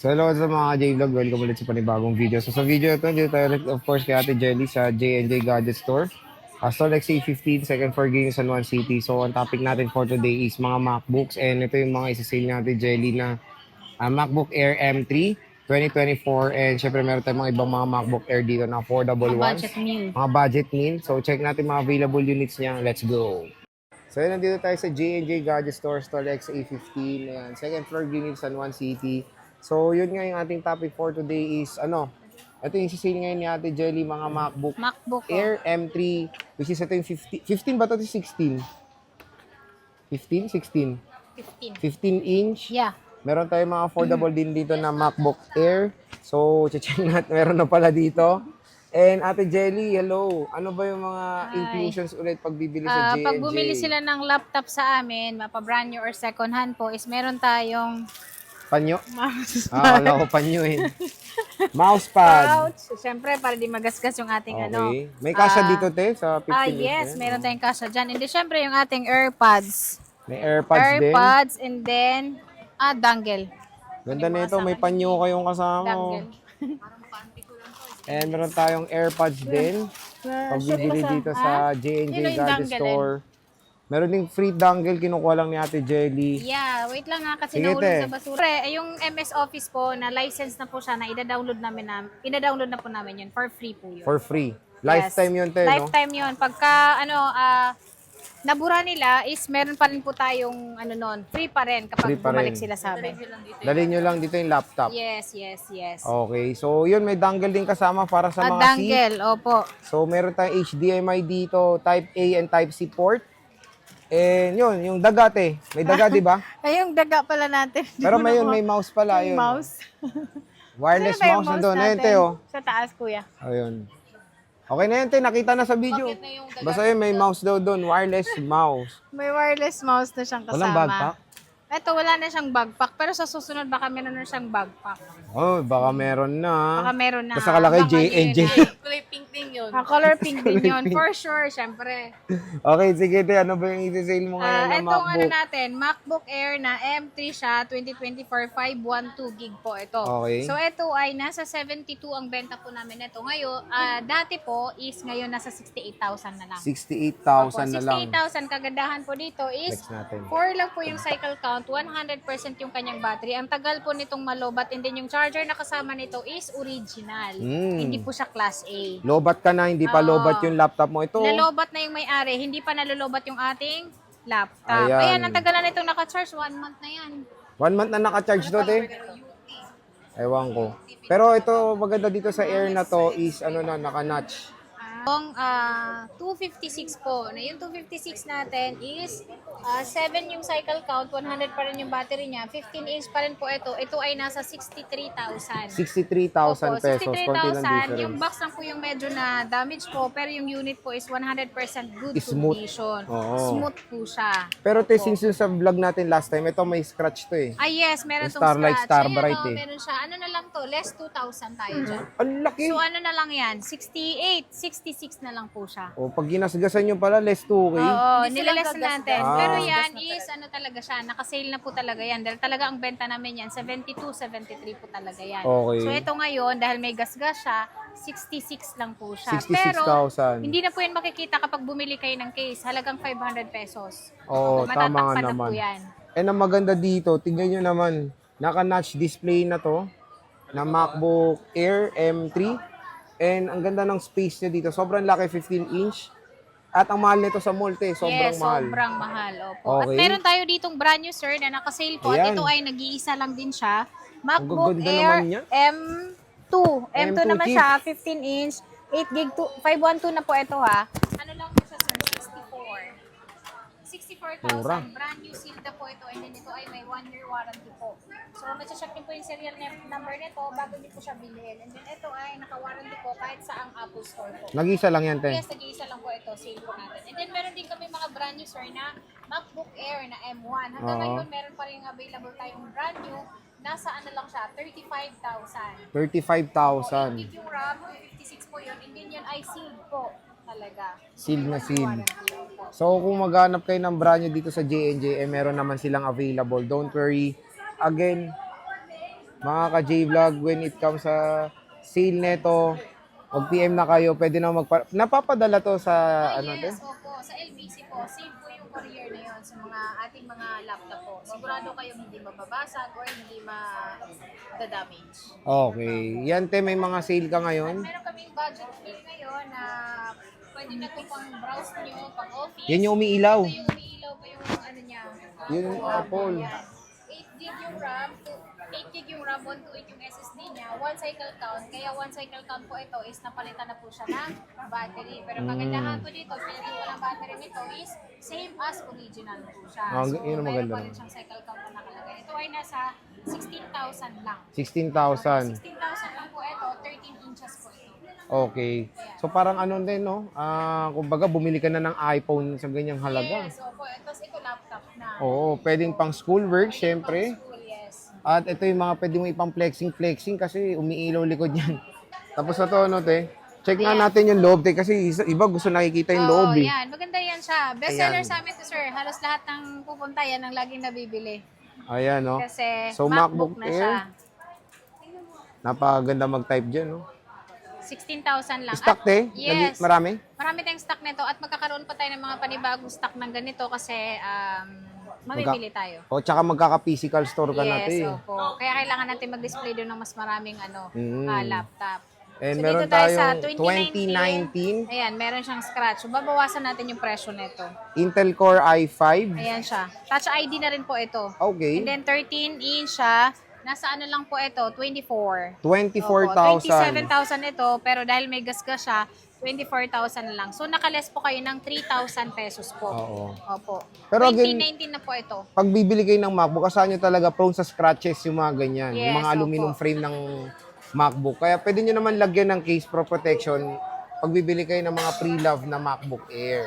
So hello sa mga J-Vlog, welcome ulit sa panibagong video. So sa video ito, dito tayo of course kay Ate Jelly sa J&J Gadget Store. Store XA15, second floor Gaming San Juan City. So ang topic natin for today is mga MacBooks and ito yung mga isa-sale natin Jelly na MacBook Air M3 2024 and syempre meron tayong mga ibang mga MacBook Air dito na affordable ones. Mga budget meal. So check natin mga available units niya. Let's go! So yun, nandito tayo sa J&J Gadget Store, Store XA15. Ayan, second floor Gaming San Juan City. So, yun nga yung ating topic for today is, ito yung sisale ngayon ni Ate Jelly, mga MacBook Air M3, which is ito yung 15 ba ito? 16? 15? 16? 15 inch. Yeah. Meron tayong mga affordable din dito na MacBook Air. So, check natin, meron na pala dito. And Ate Jelly, hello. Ano ba yung mga inclusions ulit pag bibili sa J&J? Pag bumili sila ng laptop sa amin, mapa-brand new or second hand po, is meron tayong Panyo? mouse Wala ko panyo eh. Mousepad. pouch. Siyempre, para di magasgas yung ating Okay. May kasya dito, te, sa 15 yes, inch. meron tayong kasya dyan. And then, siyempre, yung ating AirPods. May AirPods din. AirPods, and then, dongle. Ganda nito, may panyo kayong kasama. Dongle. And meron tayong AirPods din. Pag bibili dito sa J&J Yun yung Gadget dongle Store. Meron ding free dongle, kinukuha lang ni Ate Jelly. Yeah, wait lang kasi Sige, nahulog te. sa basura. Pre, yung MS Office po, na license na po siya, na ida-download na po namin yun. For free po yun. For free. Lifetime yun, te, no? Lifetime yun. Pagka, nabura nila, is meron pa rin po tayong, free pa rin kapag Free pa bumalik rin. sila sa amin. Dali nyo lang dito yung laptop. Yes. Okay, so yun, may dongle din kasama para sa mga C. Dongle, opo. So meron tayong HDMI dito, Type A and Type C port. And yun, yung daga, te. May daga, di ba? Ay, yung daga pala natin. Pero may mouse pala. Yung Yun. mouse. Wireless Sino ba yung mouse na doon. Ayun, natin? te, oh. Sa taas, kuya. Ayun. Okay na yun, te. Nakita na sa video. Basta yun, may mouse daw doon. Wireless mouse. May wireless mouse na siyang kasama. Walang backpack? Ito, wala na siyang backpack. Pero sa susunod, baka meron na siyang backpack. Oh, baka meron na. Baka meron na. Basta kalaki Baka J&J. Kulay pink din yun. Color pink din yun. For sure, syempre. Okay, sige, te. Ano ba yung isi-sale mo ngayon na Itong MacBook? natin, MacBook Air na M3 siya, 2024, 512 gig po ito. Okay. So ito ay nasa 72 ang benta po namin ito. Ngayon, dati po is ngayon nasa 68,000 na lang. 68,000 na lang. 68,000 kagandahan po dito is Flex natin. 4 lang po yung cycle count, 100% yung kanyang battery. Ang tagal po nitong malobat, and then yung charger na kasama nito is original. Hindi po siya class A. Lobat ka na, hindi pa lobat yung laptop mo. Ito, Nalobat na yung may-ari, hindi pa nalolobat yung ating laptop. Ayan. Ayan, ang tagal na nitong naka-charge, 1 month na yan. 1 month na naka-charge to, te. Ewan ko. Pero ito, maganda dito sa Air na to is, naka-notch. Yung 256 po. Na yung 256 natin is 7 yung cycle count, 100 pa rin yung battery niya, 15 inch pa rin po ito. Ito ay nasa 63,000. 63,000 pesos. Konti lang 63,000. Yung difference. box lang po yung medyo na damage po, pero yung unit po is 100% good Smooth. condition. Oo. Smooth po siya. Pero te, since yung sa vlog natin last time, ito may scratch to eh. Yes, meron Yung tong Starlight, scratch. Starbright Ayan, eh. meron siya. Ano na lang to? Less 2,000 tayo dyan. Ang laki! So ano na lang yan? 68, 66 na lang po siya. O, pag ginasgasan nyo pala, less 2K. Oo, Hindi sila nilaless gagasgas. natin. Ah. Pero yan is ano talaga siya, nakasale na po talaga yan. Dahil talaga ang benta namin yan, 72, 73 po talaga yan. Okay. So ito ngayon, dahil may gasgas siya, 66 lang po siya. 66,000. Pero hindi na po yan makikita kapag bumili kayo ng case. Halagang 500 pesos. Oo, tama nga Matatakpan na naman. po yan. And ang maganda dito, tingnan nyo naman, naka-notch display na to, na MacBook Air M3. And ang ganda ng space niya dito. Sobrang laki, 15 inch. At ang mahal nito sa mall, te, sobrang mahal. Sobrang mahal. Opo. At Okay. meron tayo ditong brand new, sir, na naka-sale po. At Ayan. ito ay nag-iisa lang din siya. MacBook gaganda Air naman niya. M2. M2 M2 naman chip. siya, 15 inch, 8 gig, 512 na po ito ha. Ano lang po siya, sir? 64,000. Mura. Brand new sealed na po ito. And then ito ay may 1-year warranty po. So, matcha-check din po yung serial number nito bago niyo po siya bilhin. And then ito ay naka-warranty po kahit sa ang Apple Store po. Nag-isa lang yan, te. Yes, nag-iisa lang po ito, sale po natin. And then meron din kami mga brand new, sir, na MacBook Air na M1. Hanggang Oo. ngayon, meron pa rin available tayong brand new. Nasa ano lang siya, 35,000. 35,000. Gig yung RAM, 56 po yun. And then yun ay sealed po talaga. Sealed na sealed. Warranty po. So, kung maghanap kayo ng brand new dito sa J&J, meron naman silang available. Don't worry. Again, mga ka-J-Vlog, when it comes sa sale neto, mag-PM na kayo, pwede na napapadala to sa ano din? Yes, opo. Sa LBC po, same po yung courier na yun sa mga ating mga laptop po. Sigurado kayong hindi mababasag or hindi ma-damage. Okay. Yan te, may mga sale ka ngayon. Meron kaming budget meal ngayon na pwede na ito pang browse nyo, pang office. Yan yung umiilaw. Ito yung umiilaw pa yung ano niya. Yun yung Apple. 8 gig yung RAM, 8 gig yung RAM, 128 yung SSD niya, 1 cycle count. Kaya 1 cycle count po ito is napalitan na po siya ng battery. Pero kagandahan po dito, pinagin po ng battery nito is same as original po siya. So, yun ang meron maganda pa rin siyang cycle count na nakalagay. Ito ay nasa 16,000 lang. 16,000. 16,000 lang po ito, 13 inches po ito. Okay. So parang ano din, no? Kumbaga bumili ka na ng iPhone sa ganyang halaga. Yes, opo. Tapos ito laptop na. Oo, pwedeng pang schoolwork, syempre. School, yes. At ito yung mga pwede mo ipang flexing kasi umiilaw likod yan. Tapos na to, ano, te? Check nga natin yung loob, te, kasi iba gusto nakikita yung loob, eh. Yan. Maganda yan siya. Best seller Ayan. sa amin to, sir. Halos lahat ng pupunta yan ang laging nabibili. Ayan, no? Kasi So, MacBook na siya. Napakaganda mag-type dyan, no? 16,000 lang. Stock, te? Yes. Marami? Marami tayong stock nito at magkakaroon pa tayo ng mga panibagong stock ng ganito kasi mamimili tayo. O, tsaka magkaka-physical store ka na, te. Yes, opo. Kaya kailangan natin mag-display doon ng mas maraming laptop. And So, meron dito tayo sa tayong 2019 Ayan, meron siyang scratch. So, babawasan natin yung presyo nito. Intel Core i5. Ayan siya. Touch ID na rin po ito. Okay. And then 13-inch siya. Nasa ano lang po ito, 24. 24,000. 27,000 ito, pero dahil may gasgas siya, 24,000 lang. So, nakaless po kayo ng 3,000 pesos po. Oo. Opo. Pero again, 2019 na po ito. Pag bibili kayo ng MacBook, asahan nyo talaga prone sa scratches yung mga ganyan. Yes, yung mga aluminum opo. frame ng MacBook. Kaya pwede nyo naman lagyan ng case pro protection pag bibili kayo ng mga pre-love na MacBook Air.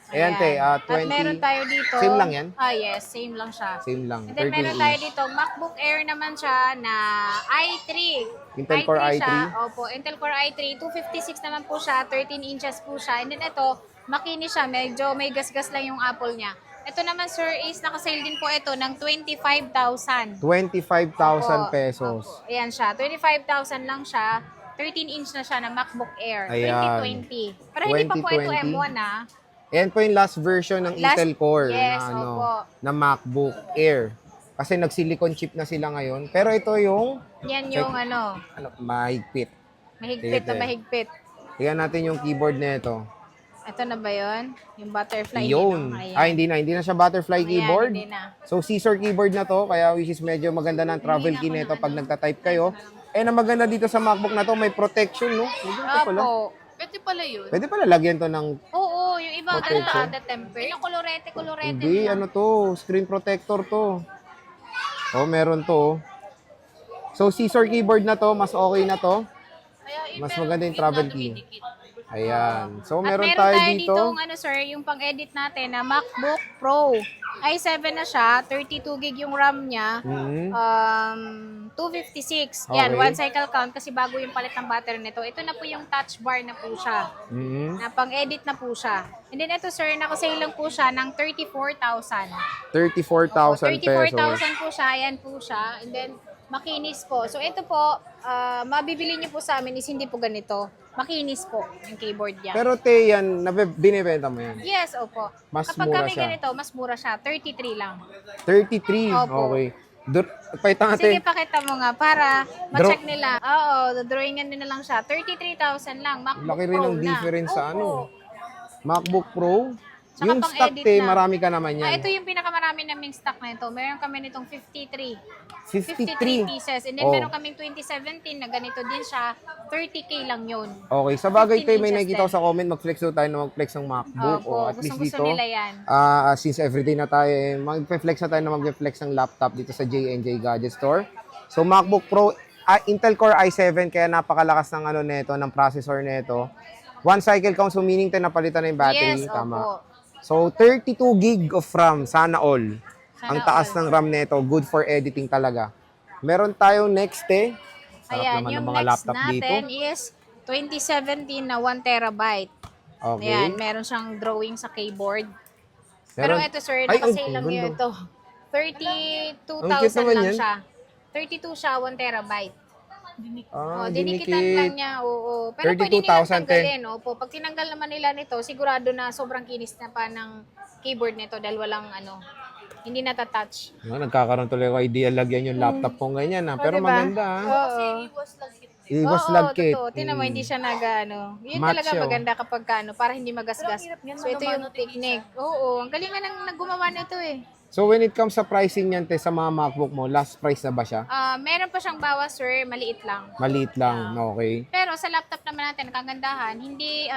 Ayan, te, 20. At meron tayo dito. Same lang yan? Yes, same lang siya. Same lang, And then 13 meron tayo inch. dito, MacBook Air naman siya na i3. Intel Core i3? Siya. Opo, Intel Core i3. 256 naman po siya, 13 inches po siya. And then ito, makinis siya, medyo may gasgas lang yung Apple niya. Ito naman, sir, is nakasale din po ito ng 25,000. 25,000 pesos. Opo, ayan siya. 25,000 lang siya. 13 inch na siya na MacBook Air. Ayan. 2020. Pero hindi pa po ito 2020. M1 Ayan po yung last version ng Last- Intel Core yes, na, opo. na MacBook Air. Kasi nag-silicon chip na sila ngayon. Pero ito yung Yan yung mahigpit. mahigpit na Sige. mahigpit. Tingnan natin yung keyboard nito. Ito na ba yun? Yung butterfly. Yun. Ayan. Hindi na siya butterfly Ayan, keyboard. hindi na. So, scissor keyboard na to, kaya which is medyo maganda ng travel key nito pag nagta-type kayo. Eh, na maganda dito sa MacBook na to, may protection, no? Ito pala. Opo. Pwede pala yun. Pwede pala lagyan to ng, Oo, yung iba Protection? the temper. Yung kolorete hindi, nila. ano to, screen protector to. Oh, meron to. Oh. So, scissor keyboard na to, mas okay na to. Mas maganda yung travel key. Ayan. So, meron At tayo meron dito. ditong sir, yung pang-edit natin na MacBook Pro. i7 na siya, 32 gig yung RAM niya. Mhm. 256. Okay. Yan, one cycle count kasi bago yung palit ng battery nito. Ito na po yung touch bar na po siya. Mhm. Na pang-edit na po siya. And then ito sir, nakasale lang po siya ng 34,000. 34,000 pesos. 34,000 po siya, yan po siya. And then, makinis po. So, ito po, mabibili niyo po sa amin is hindi po ganito. Makinis po yung keyboard niya. Pero te, yan, binibenta mo yan. Yes, opo. Mas Kapag mura kami siya. ganito, mas mura siya. 33 lang. 33. Opo. Okay. Pakita Sige, natin. pakita mo nga para ma-check nila. Oo, drawingan nila lang siya. 33,000 lang. MacBook Laki rin Pro ng na. difference sa Opo. ano. MacBook Pro. Tsaka Yung pang stock edit te, na. marami ka naman yan. Ito yung pinakamarami naming stock na ito. Meron kami nitong 53 53. pieces. And then Oh. meron kaming 2017 na ganito din siya. 30K lang yun. Okay, sa bagay 15 te, may inches nakikita ko din. sa comment, mag-flex daw tayo na mag-flex ng MacBook. Opo, O at least gustong-gusto dito, nila yan. since everyday na tayo, mag-flex na tayo na mag-flex ng laptop dito sa J&J Gadget Store. So MacBook Pro, Intel Core i7, kaya napakalakas ng ano nito, ng processor nito. One cycle count, so meaning tayo napalitan na yung battery. Yes, Tama. opo. So 32 gig of RAM, sana all. Ang Sana taas all. ng RAM nito, good for editing talaga. Meron tayong next Sarap Ayan, naman ng yung mga next laptop dito. natin is 2017 na 1 terabyte. Okay. Ayan, meron siyang drawing sa keyboard. Pero Meron- ito sir, Ay, ang nakasale lang ganda. yun ito. Ang cute 32,000 naman lang yan. siya. 32 siya, 1 terabyte. Dinikit. Dinikitan lang niya, oo. Pero pwede 32,000 nilang te. tanggalin, opo. Pag tinanggal naman nila nito, sigurado na sobrang kinis na pa ng keyboard nito dahil walang hindi natatouch. Nagkakaroon tuloy ako idea lagyan yung laptop kong ganyan Pero diba? maganda Oo. Iwas Oo, lagkit. totoo. Tinan mo, hindi siya Yun Match talaga yun. maganda kapag para hindi magasgas. So, ito yung technique. Oo, ang galing nga nang gumawa nito eh. So when it comes sa pricing niyan te sa mga MacBook mo, last price na ba siya? Meron pa siyang bawas, sir. Maliit lang. Maliit lang, okay. Pero sa laptop naman natin, kagandahan, hindi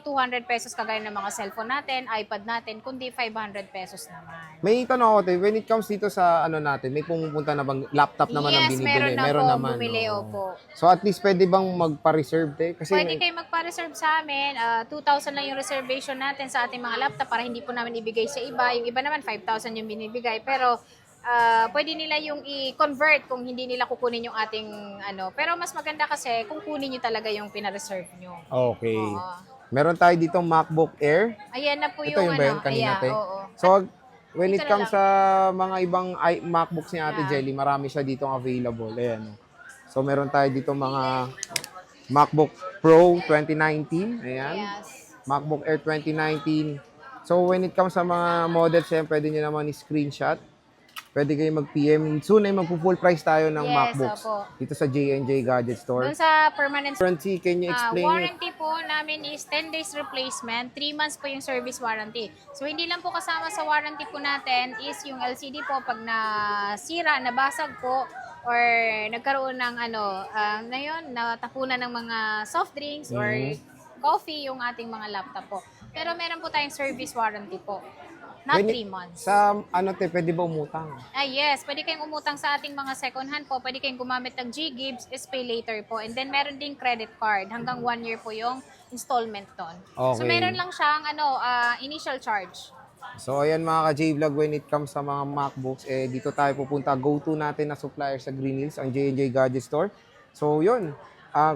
200 pesos kagaya ng mga cellphone natin, iPad natin, kundi 500 pesos naman. May tanong ako te, when it comes dito sa natin, may pumupunta na bang laptop naman ang Yes, binibili? meron na po naman. bumili, oo. opo. So at least pwede bang magpa-reserve te? Kasi Pwede kayo magpa-reserve sa amin. 2,000 lang yung reservation natin sa ating mga laptop para hindi po namin ibigay sa iba. Yung iba naman, 5,000 yung binibigay. Pero pwede nila yung i-convert kung hindi nila kukunin yung ating Pero mas maganda kasi kung kunin nyo talaga yung pina-reserve nyo. Okay. Oo. Meron tayo dito MacBook Air. Ayan na po Ito yung yung ba yun kanina te? oo. So when it Dito na comes lang. sa mga ibang MacBooks ni Ate Jelly, marami siya dito available. Ayan. So meron tayo dito mga MacBook Pro 2019. Ayan. Yes. MacBook Air 2019. So when it comes sa mga models yan, pwede nyo naman i-screenshot. Pwede kayo mag-PM. Soon ay magpo-full price tayo ng Yes, MacBooks. opo. Dito sa J&J Gadget Store. Doon sa permanent Warranty, can you explain it? warranty po namin is 10 days replacement, 3 months po yung service warranty. So hindi lang po kasama sa warranty po natin is yung LCD po pag nasira, nabasag po, or nagkaroon ng natapunan ng mga soft drinks or coffee yung ating mga laptop po. Pero meron po tayong service warranty po. Not When 3 months. Sa te, pwede ba umutang? Yes, pwede kayong umutang sa ating mga second hand po. Pwede kayong gumamit ng G-Gibbs, is pay later po. And then meron ding credit card. Hanggang 1 year po yung installment doon. So Okay. meron lang siyang initial charge. So ayan mga ka-J-Vlog, when it comes sa mga MacBooks, dito tayo pupunta. Go-to natin na supplier sa Green Hills, ang J&J Gadget Store. So yun,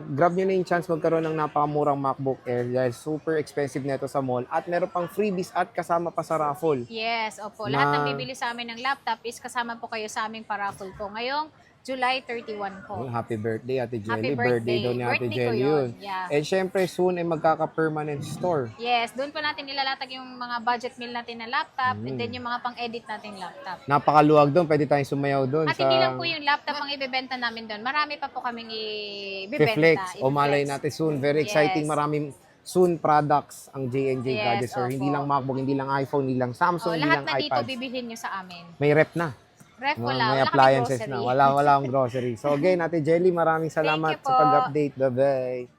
grab nyo na yung chance magkaroon ng napakamurang MacBook Air dahil super expensive nito sa mall. At meron pang freebies at kasama pa sa raffle. Yes, opo. Lahat ng Na- bibili sa amin ng laptop is kasama po kayo sa aming paraffle po. Ngayong July 31 po. Happy birthday, Ate Jelly. Happy Birthday daw ni Ate Birthday ko Jelly yun. yun. Yeah. And syempre, soon ay magkaka-permanent store. Yes, doon po natin ilalatag yung mga budget meal natin na laptop and then yung mga pang-edit nating laptop. Napakaluwag doon. Pwede tayong sumayaw doon. At hindi lang po yung laptop ang ibebenta namin doon. Marami pa po kaming ibebenta. Flex. O malay natin soon. Very exciting. Yes. Maraming soon products ang J&J Yes, Gadget Store. Hindi opo. lang MacBook, hindi lang iPhone, hindi lang Samsung, hindi Lahat lang na dito iPad. bibilhin nyo sa amin. May rep na. Ref May wala. Wala kami appliances grocery. na. Wala akong grocery. So again, Ate Jelly, maraming salamat you sa po. pag-update. Bye-bye.